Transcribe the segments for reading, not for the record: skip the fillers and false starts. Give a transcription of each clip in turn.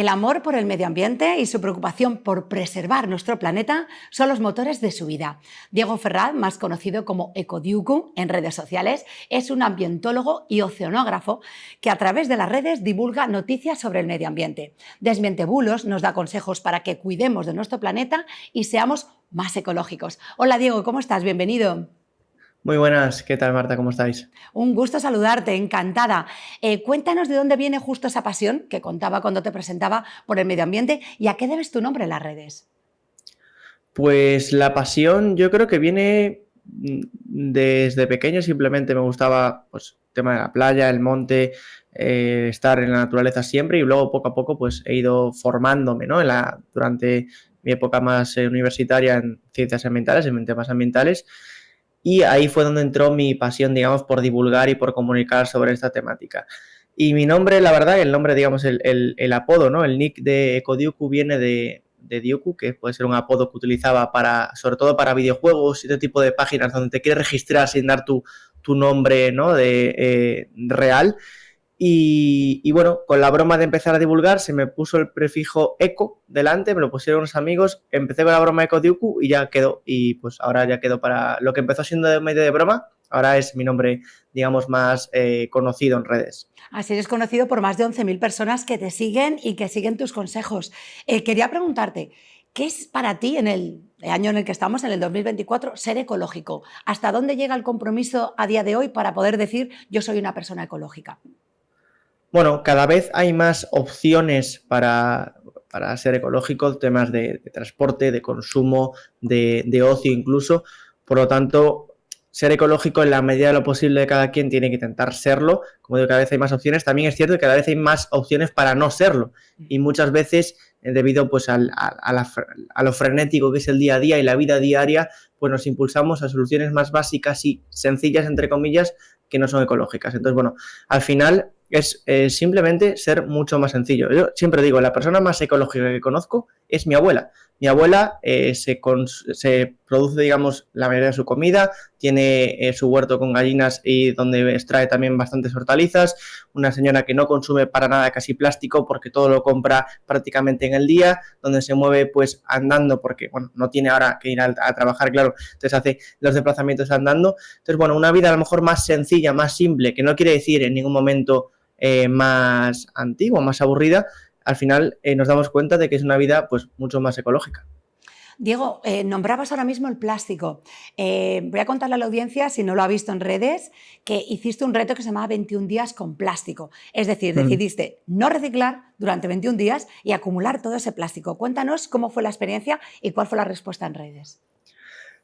El amor por el medio ambiente y su preocupación por preservar nuestro planeta son los motores de su vida. Diego Ferraz, más conocido como Ecodiucu en redes sociales, es un ambientólogo y oceanógrafo que a través de las redes divulga noticias sobre el medio ambiente. Desmiente bulos, nos da consejos para que cuidemos de nuestro planeta y seamos más ecológicos. Hola Diego, ¿cómo estás? Bienvenido. Muy buenas, ¿qué tal Marta? ¿Cómo estáis? Un gusto saludarte, encantada. Cuéntanos de dónde viene justo esa pasión que contaba cuando te presentaba por el medio ambiente y a qué debes tu nombre en las redes. Pues la pasión yo creo que viene desde pequeño, simplemente me gustaba pues el tema de la playa, el monte, estar en la naturaleza siempre y luego poco a poco pues he ido formándome, ¿no? Durante mi época más universitaria en ciencias ambientales, en temas ambientales y ahí fue donde entró mi pasión, digamos, por divulgar y por comunicar sobre esta temática. Y mi nombre, la verdad, el nombre, digamos, el apodo, ¿no? El nick de Ecodiuku viene de Diuku, que puede ser un apodo que utilizaba sobre todo para videojuegos y este tipo de páginas donde te quieres registrar sin dar tu nombre, ¿no? Real. Y bueno, con la broma de empezar a divulgar, se me puso el prefijo eco delante, me lo pusieron unos amigos, empecé con la broma Ecodiuku y ya quedó. Y pues ahora ya quedó para lo que empezó siendo de medio de broma, ahora es mi nombre, digamos, más conocido en redes. Así eres conocido por más de 11.000 personas que te siguen y que siguen tus consejos. Quería preguntarte, ¿qué es para ti en el año en el que estamos, en el 2024, ser ecológico? ¿Hasta dónde llega el compromiso a día de hoy para poder decir yo soy una persona ecológica? Bueno, cada vez hay más opciones para ser ecológico, temas de transporte, de consumo, de ocio incluso. Por lo tanto, ser ecológico en la medida de lo posible de cada quien tiene que intentar serlo. Como digo, cada vez hay más opciones. También es cierto que cada vez hay más opciones para no serlo. Y muchas veces, debido pues a lo frenético que es el día a día y la vida diaria, pues nos impulsamos a soluciones más básicas y sencillas, entre comillas, que no son ecológicas. Entonces, bueno, al final es simplemente ser mucho más sencillo. Yo siempre digo, la persona más ecológica que conozco es mi abuela. Mi abuela se produce, digamos, la mayoría de su comida, tiene su huerto con gallinas y donde extrae también bastantes hortalizas, una señora que no consume para nada casi plástico porque todo lo compra prácticamente en el día, donde se mueve pues andando porque, bueno, no tiene ahora que ir a trabajar, claro, entonces hace los desplazamientos andando. Entonces, bueno, una vida a lo mejor más sencilla, más simple, que no quiere decir en ningún momento más antigua, más aburrida, al final nos damos cuenta de que es una vida pues mucho más ecológica. Diego, nombrabas ahora mismo el plástico. Voy a contarle a la audiencia, si no lo ha visto en redes, que hiciste un reto que se llamaba 21 días con plástico. Es decir, decidiste no reciclar durante 21 días y acumular todo ese plástico. Cuéntanos cómo fue la experiencia y cuál fue la respuesta en redes.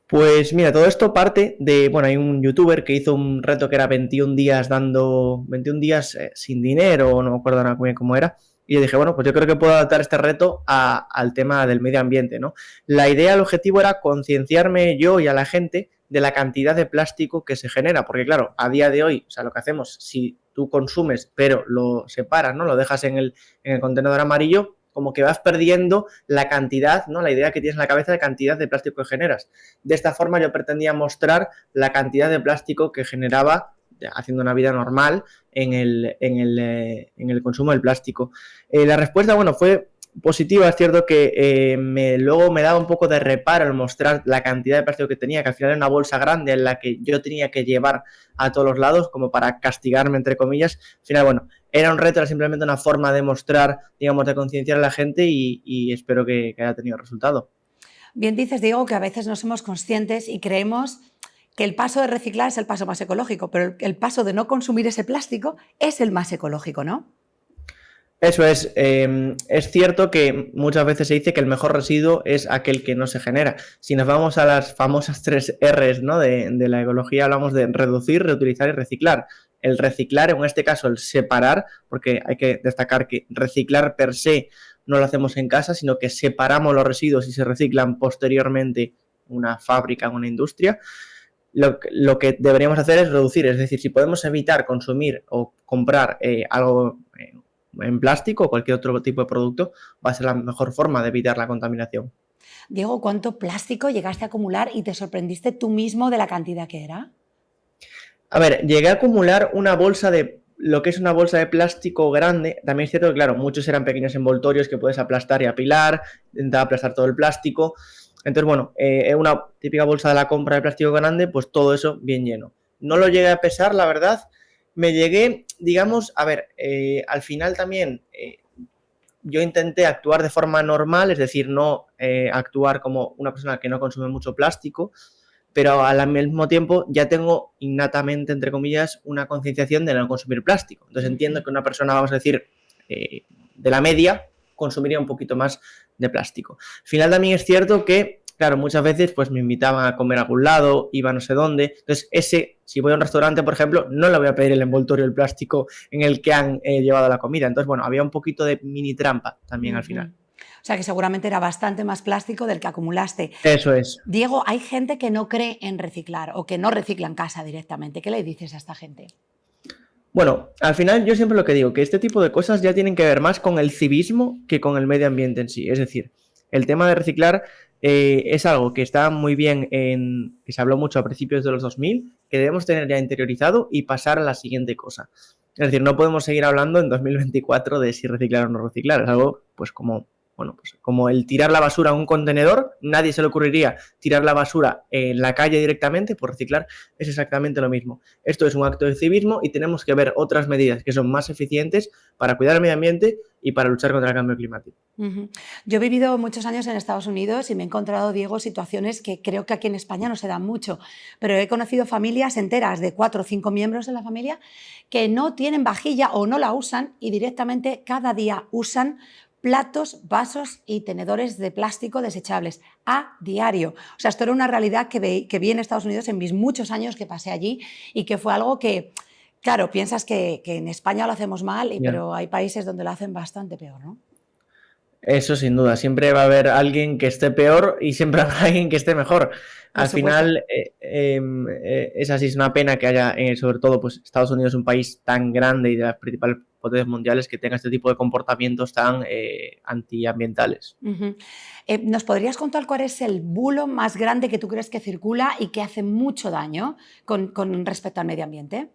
Pues mira, todo esto parte de, bueno, hay un youtuber que hizo un reto que era 21 días 21 días sin dinero, no me acuerdo nada muy bien cómo era, y yo dije, bueno, pues yo creo que puedo adaptar este reto al tema del medio ambiente, ¿no? La idea, el objetivo era concienciarme yo y a la gente de la cantidad de plástico que se genera, porque claro, a día de hoy, o sea, lo que hacemos, si tú consumes, pero lo separas, ¿no? Lo dejas en el contenedor amarillo, como que vas perdiendo la cantidad, ¿no? La idea que tienes en la cabeza de cantidad de plástico que generas. De esta forma yo pretendía mostrar la cantidad de plástico que generaba haciendo una vida normal en el consumo del plástico. La respuesta, bueno, fue positiva. Es cierto que luego me daba un poco de reparo al mostrar la cantidad de plástico que tenía, que al final era una bolsa grande en la que yo tenía que llevar a todos los lados, como para castigarme, entre comillas. Al final, bueno, era un reto, era simplemente una forma de mostrar, digamos, de concienciar a la gente y espero que haya tenido resultado. Bien dices, Diego, que a veces no somos conscientes y creemos que el paso de reciclar es el paso más ecológico, pero el paso de no consumir ese plástico es el más ecológico, ¿no? Eso es cierto que muchas veces se dice que el mejor residuo es aquel que no se genera. Si nos vamos a las famosas 3 Rs, ¿no? de la ecología, hablamos de reducir, reutilizar y reciclar. El reciclar, en este caso el separar, porque hay que destacar que reciclar per se no lo hacemos en casa, sino que separamos los residuos y se reciclan posteriormente en una fábrica, en una industria. Lo que deberíamos hacer es reducir, es decir, si podemos evitar consumir o comprar algo en plástico o cualquier otro tipo de producto, va a ser la mejor forma de evitar la contaminación. Diego, ¿cuánto plástico llegaste a acumular y te sorprendiste tú mismo de la cantidad que era? A ver, llegué a acumular una bolsa de lo que es una bolsa de plástico grande, también es cierto que, claro, muchos eran pequeños envoltorios que puedes aplastar y apilar, intentar aplastar todo el plástico. Entonces, bueno, una típica bolsa de la compra de plástico grande, pues todo eso bien lleno. No lo llegué a pesar, la verdad. Me llegué, digamos, a ver, al final también yo intenté actuar de forma normal, es decir, no actuar como una persona que no consume mucho plástico, pero al mismo tiempo ya tengo innatamente, entre comillas, una concienciación de no consumir plástico. Entonces entiendo que una persona, vamos a decir, de la media, consumiría un poquito más de plástico. Al final también es cierto que, claro, muchas veces pues me invitaban a comer a algún lado, iba no sé dónde. Entonces, si voy a un restaurante, por ejemplo, no le voy a pedir el envoltorio, el plástico en el que han llevado la comida. Entonces, bueno, había un poquito de mini trampa también al final. O sea que seguramente era bastante más plástico del que acumulaste. Eso es. Diego, hay gente que no cree en reciclar o que no recicla en casa directamente. ¿Qué le dices a esta gente? Bueno, al final yo siempre lo que digo, que este tipo de cosas ya tienen que ver más con el civismo que con el medio ambiente en sí. Es decir, el tema de reciclar es algo que está muy bien, que se habló mucho a principios de los 2000, que debemos tener ya interiorizado y pasar a la siguiente cosa. Es decir, no podemos seguir hablando en 2024 de si reciclar o no reciclar. Es algo pues como el tirar la basura a un contenedor, nadie se le ocurriría tirar la basura en la calle directamente, por reciclar es exactamente lo mismo. Esto es un acto de civismo y tenemos que ver otras medidas que son más eficientes para cuidar el medio ambiente y para luchar contra el cambio climático. Yo he vivido muchos años en Estados Unidos y me he encontrado, Diego, situaciones que creo que aquí en España no se dan mucho, pero he conocido familias enteras de 4 o 5 miembros de la familia que no tienen vajilla o no la usan y directamente cada día usan platos, vasos y tenedores de plástico desechables a diario. O sea, esto era una realidad que vi en Estados Unidos en mis muchos años que pasé allí y que fue algo que, claro, piensas que en España lo hacemos mal, pero hay países donde lo hacen bastante peor, ¿no? Eso sin duda, siempre va a haber alguien que esté peor y siempre habrá alguien que esté mejor. Al final es así, es una pena que haya, sobre todo, pues Estados Unidos es un país tan grande y de las principales potencias mundiales que tenga este tipo de comportamientos tan antiambientales. ¿Nos podrías contar cuál es el bulo más grande que tú crees que circula y que hace mucho daño con respecto al medio ambiente?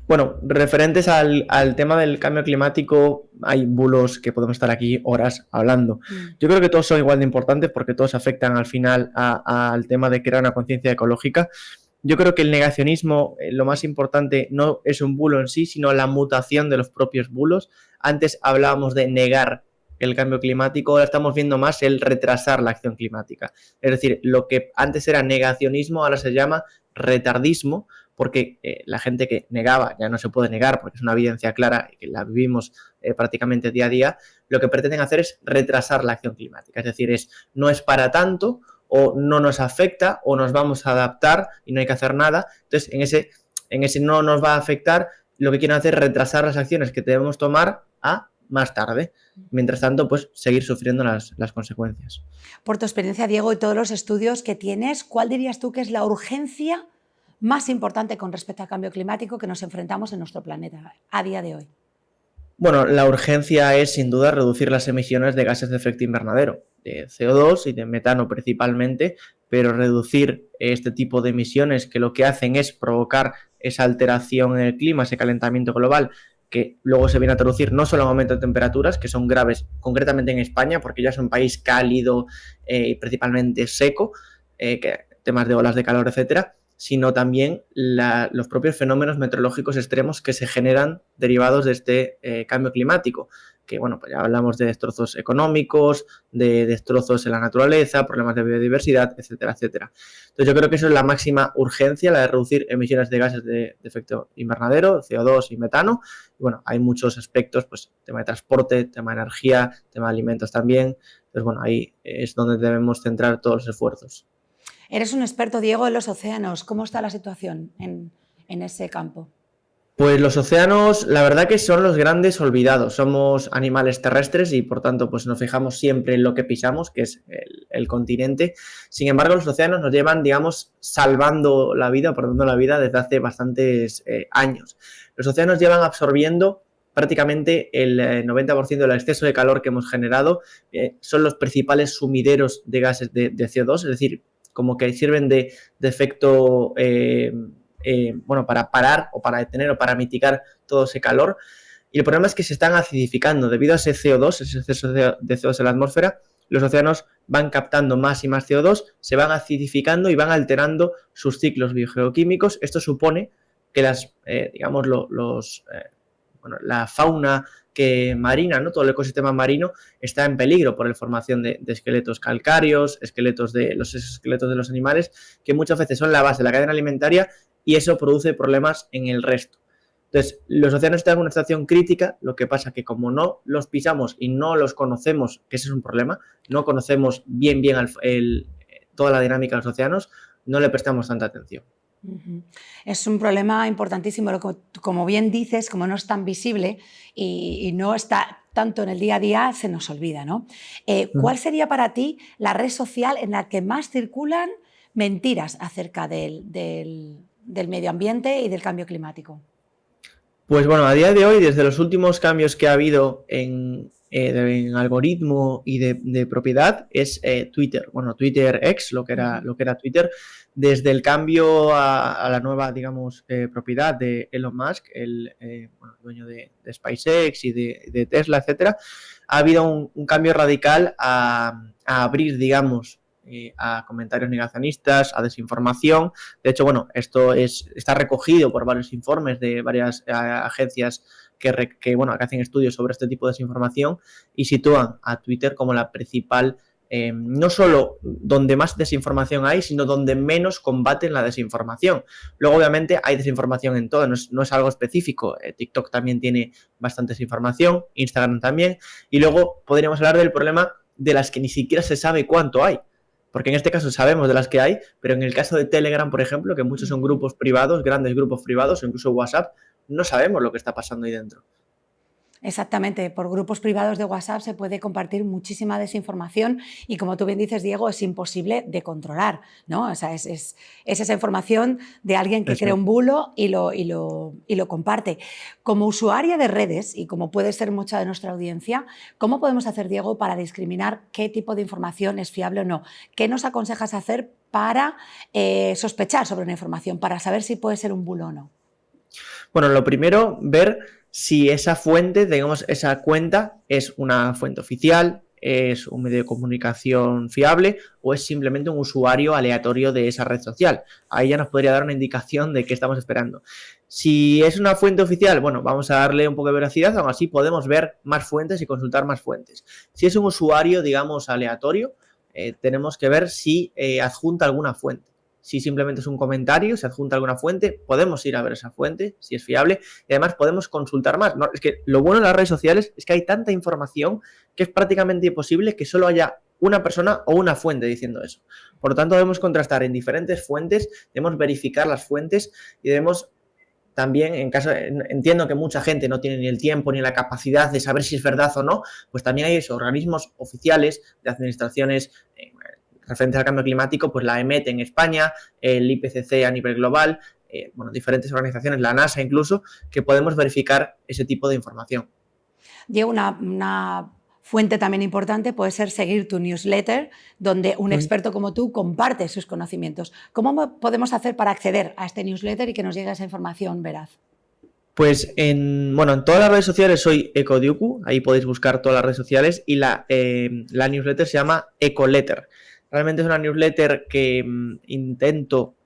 Bueno, referentes al tema del cambio climático, hay bulos que podemos estar aquí horas hablando. Yo creo que todos son igual de importantes porque todos afectan al final al tema de crear una conciencia ecológica. Yo creo que el negacionismo, lo más importante, no es un bulo en sí, sino la mutación de los propios bulos. Antes hablábamos de negar el cambio climático, ahora estamos viendo más el retrasar la acción climática. Es decir, lo que antes era negacionismo, ahora se llama retardismo, porque la gente que negaba, ya no se puede negar porque es una evidencia clara y que la vivimos prácticamente día a día, lo que pretenden hacer es retrasar la acción climática. Es decir, no es para tanto o no nos afecta o nos vamos a adaptar y no hay que hacer nada. Entonces, en ese no nos va a afectar, lo que quieren hacer es retrasar las acciones que debemos tomar a más tarde. Mientras tanto, pues seguir sufriendo las consecuencias. Por tu experiencia, Diego, y todos los estudios que tienes, ¿cuál dirías tú que es la urgencia más importante con respecto al cambio climático que nos enfrentamos en nuestro planeta a día de hoy? Bueno, la urgencia es sin duda reducir las emisiones de gases de efecto invernadero, de CO2 y de metano principalmente, pero reducir este tipo de emisiones que lo que hacen es provocar esa alteración en el clima, ese calentamiento global, que luego se viene a traducir no solo en aumento de temperaturas, que son graves concretamente en España, porque ya es un país cálido y principalmente seco, temas de olas de calor, etcétera, sino también los propios fenómenos meteorológicos extremos que se generan derivados de este cambio climático, que bueno, pues ya hablamos de destrozos económicos, de destrozos en la naturaleza, problemas de biodiversidad, etcétera, etcétera. Entonces yo creo que eso es la máxima urgencia, la de reducir emisiones de gases de efecto invernadero, CO2 y metano. Y bueno, hay muchos aspectos, pues tema de transporte, tema de energía, tema de alimentos también. Entonces bueno, ahí es donde debemos centrar todos los esfuerzos. Eres un experto, Diego, en los océanos. ¿Cómo está la situación en ese campo? Pues los océanos, la verdad que son los grandes olvidados. Somos animales terrestres y por tanto pues nos fijamos siempre en lo que pisamos, que es el continente. Sin embargo, los océanos nos llevan, digamos, salvando la vida, perdonando la vida desde hace bastantes años. Los océanos llevan absorbiendo prácticamente el 90% del exceso de calor que hemos generado. Son los principales sumideros de gases de CO2, es decir, como que sirven de efecto bueno, para parar o para detener o para mitigar todo ese calor. Y el problema es que se están acidificando debido a ese CO2, ese exceso de CO2 en la atmósfera. Los océanos van captando más y más CO2, se van acidificando y van alterando sus ciclos biogeoquímicos. Esto supone que digamos, bueno, la fauna marina, ¿no? Todo el ecosistema marino está en peligro por la formación de esqueletos calcáreos, los esqueletos de los animales, que muchas veces son la base de la cadena alimentaria, y eso produce problemas en el resto. Entonces, los océanos están en una situación crítica, lo que pasa que como no los pisamos y no los conocemos, que ese es un problema, no conocemos bien toda la dinámica de los océanos, no le prestamos tanta atención. Es un problema importantísimo, como bien dices, como no es tan visible y no está tanto en el día a día, se nos olvida, ¿no? ¿Cuál sería para ti la red social en la que más circulan mentiras acerca del medio ambiente y del cambio climático? Pues bueno, a día de hoy, desde los últimos cambios que ha habido en algoritmo y de propiedad, es Twitter. Bueno, Twitter X, lo que era Twitter, desde el cambio a la nueva, digamos, propiedad de Elon Musk, el dueño de SpaceX y de Tesla, etcétera, ha habido un cambio radical a abrir, digamos, a comentarios negacionistas, a desinformación. De hecho, bueno, esto está recogido por varios informes de varias agencias que hacen estudios sobre este tipo de desinformación y sitúan a Twitter como la principal, no solo donde más desinformación hay, sino donde menos combaten la desinformación. Luego, obviamente, hay desinformación en todo, no es algo específico. TikTok también tiene bastante desinformación, Instagram también, y luego podríamos hablar del problema de las que ni siquiera se sabe cuánto hay. Porque en este caso sabemos de las que hay, pero en el caso de Telegram, por ejemplo, que muchos son grupos privados, grandes grupos privados, o incluso WhatsApp, no sabemos lo que está pasando ahí dentro. Exactamente, por grupos privados de WhatsApp se puede compartir muchísima desinformación y, como tú bien dices, Diego, es imposible de controlar, ¿no? O sea, es esa información de alguien que crea un bulo y lo comparte. Como usuaria de redes, y como puede ser mucha de nuestra audiencia, ¿cómo podemos hacer, Diego, para discriminar qué tipo de información es fiable o no? ¿Qué nos aconsejas hacer para sospechar sobre una información, para saber si puede ser un bulo o no? Bueno, lo primero, ver si esa fuente, digamos, esa cuenta es una fuente oficial, es un medio de comunicación fiable o es simplemente un usuario aleatorio de esa red social. Ahí ya nos podría dar una indicación de qué estamos esperando. Si es una fuente oficial, bueno, vamos a darle un poco de veracidad, aún así podemos ver más fuentes y consultar más fuentes. Si es un usuario, digamos, aleatorio, tenemos que ver si adjunta alguna fuente. Si simplemente es un comentario, se adjunta alguna fuente, podemos ir a ver esa fuente, si es fiable, y además podemos consultar más. No, es que lo bueno de las redes sociales es que hay tanta información que es prácticamente imposible que solo haya una persona o una fuente diciendo eso. Por lo tanto, debemos contrastar en diferentes fuentes, debemos verificar las fuentes y debemos también, entiendo que mucha gente no tiene ni el tiempo ni la capacidad de saber si es verdad o no, pues también hay esos organismos oficiales de administraciones referentes al cambio climático, pues la EMET en España, el IPCC a nivel global, diferentes organizaciones, la NASA incluso, que podemos verificar ese tipo de información. Diego, una fuente también importante puede ser seguir tu newsletter, donde un experto como tú comparte sus conocimientos. ¿Cómo podemos hacer para acceder a este newsletter y que nos llegue esa información veraz? Pues en todas las redes sociales soy Ecodiuku, ahí podéis buscar todas las redes sociales y la newsletter se llama Ecoletter. Realmente es una newsletter que intento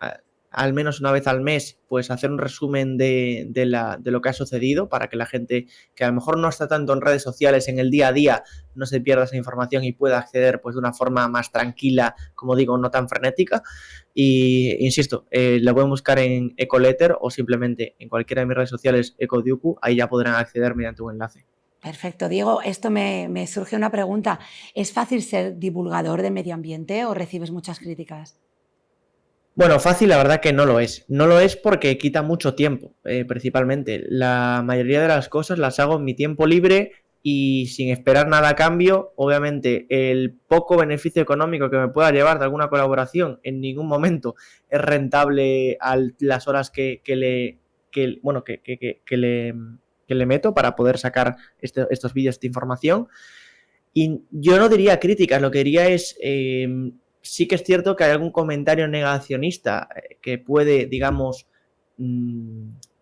al menos una vez al mes pues hacer un resumen de lo que ha sucedido para que la gente que a lo mejor no está tanto en redes sociales en el día a día no se pierda esa información y pueda acceder pues de una forma más tranquila, como digo, no tan frenética. Y insisto, lo pueden buscar en Ecoletter o simplemente en cualquiera de mis redes sociales Ecodiuku, ahí ya podrán acceder mediante un enlace. Perfecto. Diego, esto me surge una pregunta. ¿Es fácil ser divulgador de medio ambiente o recibes muchas críticas? Bueno, fácil la verdad que no lo es. No lo es porque quita mucho tiempo, principalmente. La mayoría de las cosas las hago en mi tiempo libre y sin esperar nada a cambio. Obviamente, el poco beneficio económico que me pueda llevar de alguna colaboración en ningún momento es rentable a las horas que le meto para poder sacar estos vídeos, esta información. Y yo no diría críticas, lo que diría es... sí que es cierto que hay algún comentario negacionista que puede, digamos,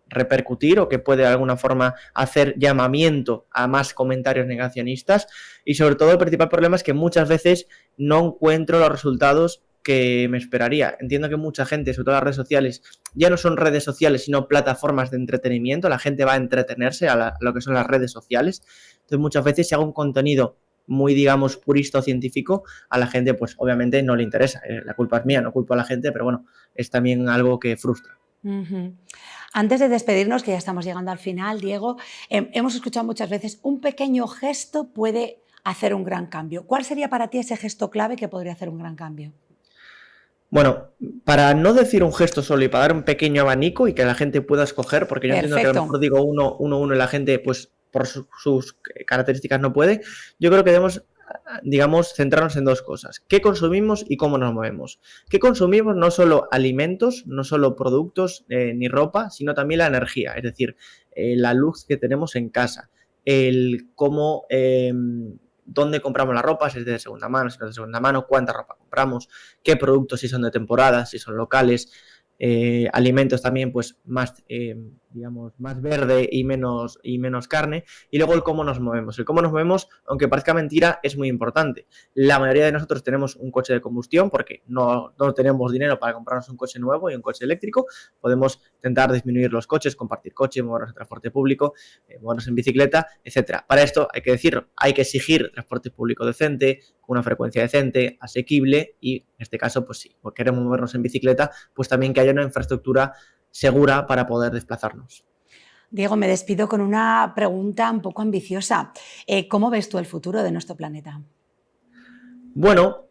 repercutir o que puede de alguna forma hacer llamamiento a más comentarios negacionistas, y sobre todo el principal problema es que muchas veces no encuentro los resultados que me esperaría. Entiendo que mucha gente, sobre todo las redes sociales, ya no son redes sociales sino plataformas de entretenimiento, la gente va a entretenerse a lo que son las redes sociales, entonces muchas veces si hago un contenido muy, digamos, purista o científico, a la gente pues obviamente no le interesa, la culpa es mía, no culpo a la gente, pero bueno, es también algo que frustra. Antes de despedirnos, que ya estamos llegando al final, Diego, hemos escuchado muchas veces, un pequeño gesto puede hacer un gran cambio. ¿Cuál sería para ti ese gesto clave que podría hacer un gran cambio? Bueno, para no decir un gesto solo y para dar un pequeño abanico y que la gente pueda escoger, porque yo entiendo que a lo mejor digo uno y la gente, pues por sus características no puede, yo creo que debemos, digamos, centrarnos en dos cosas: qué consumimos y cómo nos movemos. ¿Qué consumimos? No solo alimentos, no solo productos ni ropa, sino también la energía, es decir, la luz que tenemos en casa, el cómo, dónde compramos la ropa, si es de segunda mano, si no es de segunda mano, cuánta ropa compramos, qué productos, si son de temporada, si son locales, alimentos también, pues más, digamos, más verde y menos carne, y luego el cómo nos movemos. El cómo nos movemos, aunque parezca mentira, es muy importante. La mayoría de nosotros tenemos un coche de combustión porque no tenemos dinero para comprarnos un coche nuevo y un coche eléctrico. Podemos intentar disminuir los coches, compartir coche, movernos en transporte público, movernos en bicicleta, etcétera. Para esto hay que decirlo, hay que exigir transporte público decente, con una frecuencia decente, asequible, y en este caso, pues sí, porque queremos movernos en bicicleta, pues también que haya una infraestructura segura para poder desplazarnos. Diego, me despido con una pregunta un poco ambiciosa. ¿Cómo ves tú el futuro de nuestro planeta? Bueno,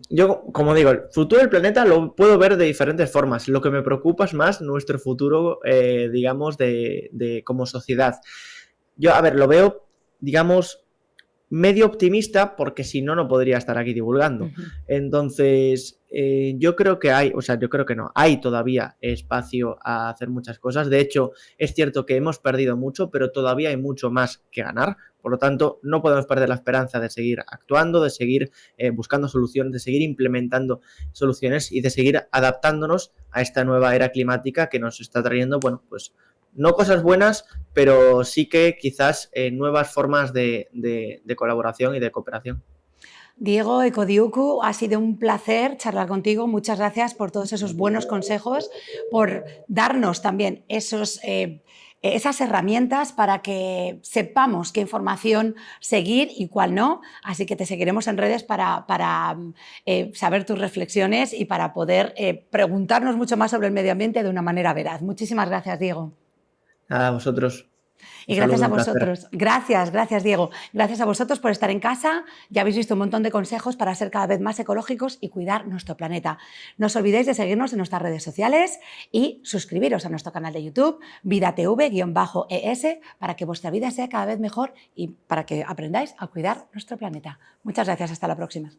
yo, como digo, el futuro del planeta lo puedo ver de diferentes formas. Lo que me preocupa es más nuestro futuro, digamos, como sociedad. Yo, a ver, lo veo, digamos, medio optimista, porque si no, no podría estar aquí divulgando. Entonces, yo creo que yo creo que no, hay todavía espacio a hacer muchas cosas. De hecho, es cierto que hemos perdido mucho, pero todavía hay mucho más que ganar. Por lo tanto, no podemos perder la esperanza de seguir actuando, de seguir buscando soluciones, de seguir implementando soluciones y de seguir adaptándonos a esta nueva era climática que nos está trayendo, bueno, pues no cosas buenas, pero sí que quizás nuevas formas de colaboración y de cooperación. Diego Ecodiuku, ha sido un placer charlar contigo. Muchas gracias por todos esos buenos consejos, por darnos también esas herramientas para que sepamos qué información seguir y cuál no. Así que te seguiremos en redes para saber tus reflexiones y para poder preguntarnos mucho más sobre el medio ambiente de una manera veraz. Muchísimas gracias, Diego. Nada, a vosotros. Y gracias a vosotros. Gracias, Diego. Gracias a vosotros por estar en casa. Ya habéis visto un montón de consejos para ser cada vez más ecológicos y cuidar nuestro planeta. No os olvidéis de seguirnos en nuestras redes sociales y suscribiros a nuestro canal de YouTube, VidaTV-ES, para que vuestra vida sea cada vez mejor y para que aprendáis a cuidar nuestro planeta. Muchas gracias. Hasta la próxima.